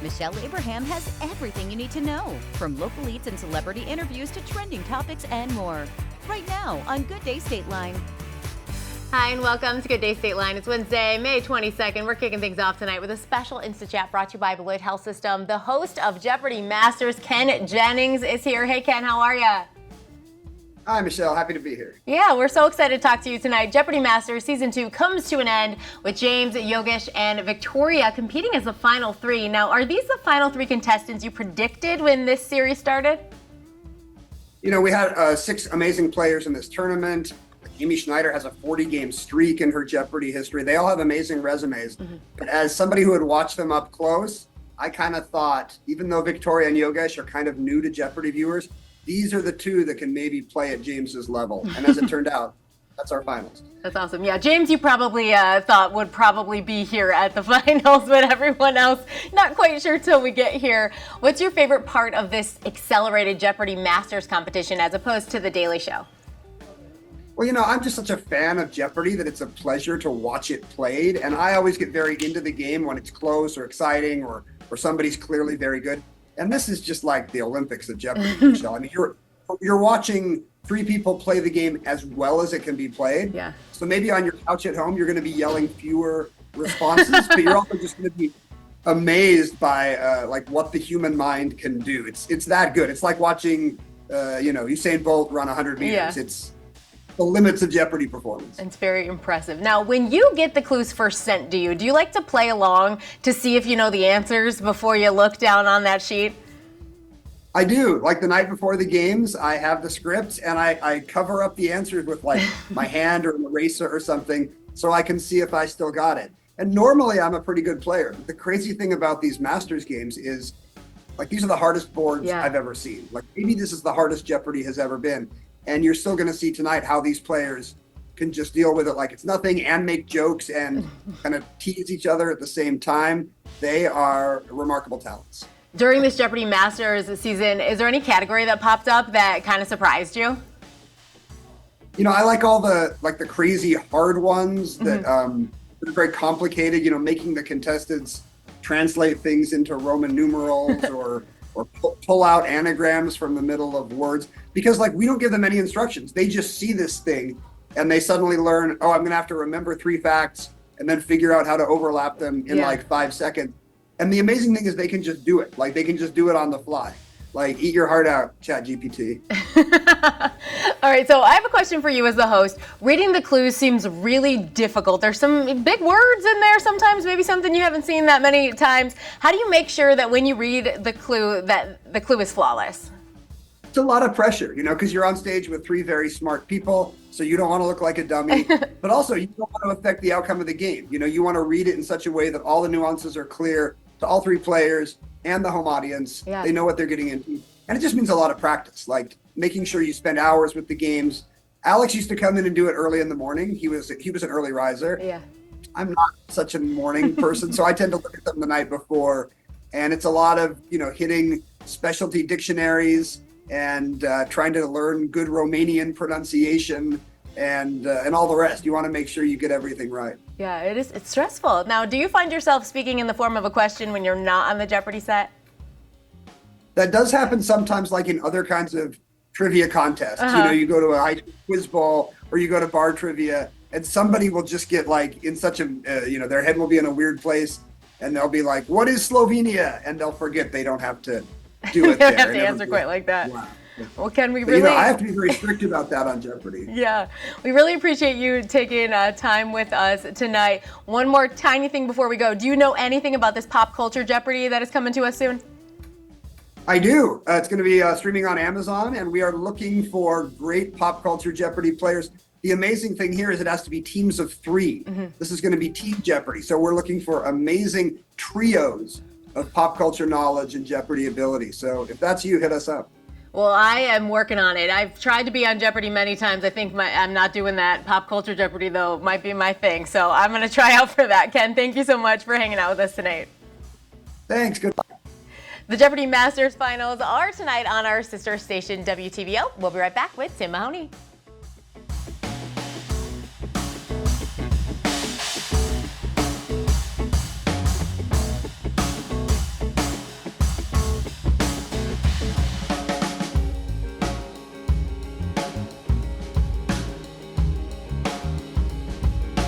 Michelle Abraham has everything you need to know, from local eats and celebrity interviews to trending topics and more. Right now on Good Day Stateline. Hi, and welcome to Good Day Stateline. It's Wednesday, May 22nd. We're kicking things off tonight with a special Insta-Chat brought to you by Beloit Health System. The host of Jeopardy Masters, Ken Jennings, is here. Hey, Ken, how are you? Hi, Michelle. Happy to be here. Yeah, we're so excited to talk to you tonight. Jeopardy Masters Season 2 comes to an end with James, Yogesh, and Victoria competing as the final three. Now, are these the final three contestants you predicted when this series started? You know, we had 6 amazing players in this tournament. Amy Schneider has a 40-game streak in her Jeopardy history. They all have amazing resumes. But as somebody who had watched them up close, I kind of thought, even though Victoria and Yogesh are kind of new to Jeopardy viewers, these are the two that can maybe play at James's level. And as it turned out, that's our finals. That's awesome. Yeah, James, you probably thought would probably be here at the finals, but everyone else, not quite sure till we get here. What's your favorite part of this accelerated Jeopardy Masters competition as opposed to The Daily Show? Well, you know, I'm just such a fan of Jeopardy that it's a pleasure to watch it played. And I always get very into the game when it's close or exciting or somebody's clearly very good. And this is just like the Olympics of Jeopardy, Michelle. I mean, you're watching 3 people play the game as well as it can be played. Yeah. So maybe on your couch at home, you're going to be yelling fewer responses, but you're also just going to be amazed by like what the human mind can do. It's that good. It's like watching, Usain Bolt run 100 meters. Yeah. It's the limits of Jeopardy performance. It's very impressive. Now, when you get the clues first sent to you, do you like to play along to see if you know the answers before you look down on that sheet? I do. Like the night before the games, I have the script and I cover up the answers with like my hand or an eraser or something so I can see if I still got it. And normally I'm a pretty good player. The crazy thing about these Masters games is like these are the hardest boards I've ever seen. Like maybe this is the hardest Jeopardy has ever been. And you're still going to see tonight how these players can just deal with it like it's nothing and make jokes and kind of tease each other at the same time. They are remarkable talents. During this Jeopardy Masters season, is there any category that popped up that kind of surprised you? You know, I like all the crazy hard ones that are very complicated, you know, making the contestants translate things into Roman numerals or pull out anagrams from the middle of words, because like we don't give them any instructions. They just see this thing and they suddenly learn, oh, I'm going to have to remember 3 facts and then figure out how to overlap them in like 5 seconds. And the amazing thing is they can just do it. Like they can just do it on the fly. Like eat your heart out, ChatGPT. All right, so I have a question for you as the host. Reading the clues seems really difficult. There's some big words in there sometimes, maybe something you haven't seen that many times. How do you make sure that when you read the clue that the clue is flawless? It's a lot of pressure, you know, because you're on stage with 3 very smart people, so you don't want to look like a dummy, but also you don't want to affect the outcome of the game. You know, you want to read it in such a way that all the nuances are clear to all 3 players and the home audience. Yeah. They know what they're getting into. And it just means a lot of practice, like making sure you spend hours with the games. Alex used to come in and do it early in the morning. He was an early riser. Yeah. I'm not such a morning person, so I tend to look at them the night before. And it's a lot of, you know, hitting specialty dictionaries and trying to learn good Romanian pronunciation and all the rest. You want to make sure you get everything right. Yeah, it's stressful. Now, do you find yourself speaking in the form of a question when you're not on the Jeopardy set? That does happen sometimes, like in other kinds of trivia contests. You know, you go to a high school quiz ball or you go to bar trivia and somebody will just get like in such a, their head will be in a weird place and they'll be like, what is Slovenia? And they'll forget they don't have to do it They there. don't have to answer quite like that. Wow. Well, Ken, we But, really... I have to be very strict about that on Jeopardy. Yeah, we really appreciate you taking time with us tonight. One more tiny thing before we go. Do you know anything about this pop culture Jeopardy that is coming to us soon? I do. It's going to be streaming on Amazon, and we are looking for great pop culture Jeopardy players. The amazing thing here is it has to be teams of 3. This is going to be Team Jeopardy. So we're looking for amazing trios of pop culture knowledge and Jeopardy ability. So if that's you, hit us up. Well, I am working on it. I've tried to be on Jeopardy many times. I think I'm not doing that. Pop culture Jeopardy, though, might be my thing. So I'm going to try out for that. Ken, thank you so much for hanging out with us tonight. Thanks. Good luck. The Jeopardy Masters finals are tonight on our sister station, WTVO. We'll be right back with Tim Mahoney.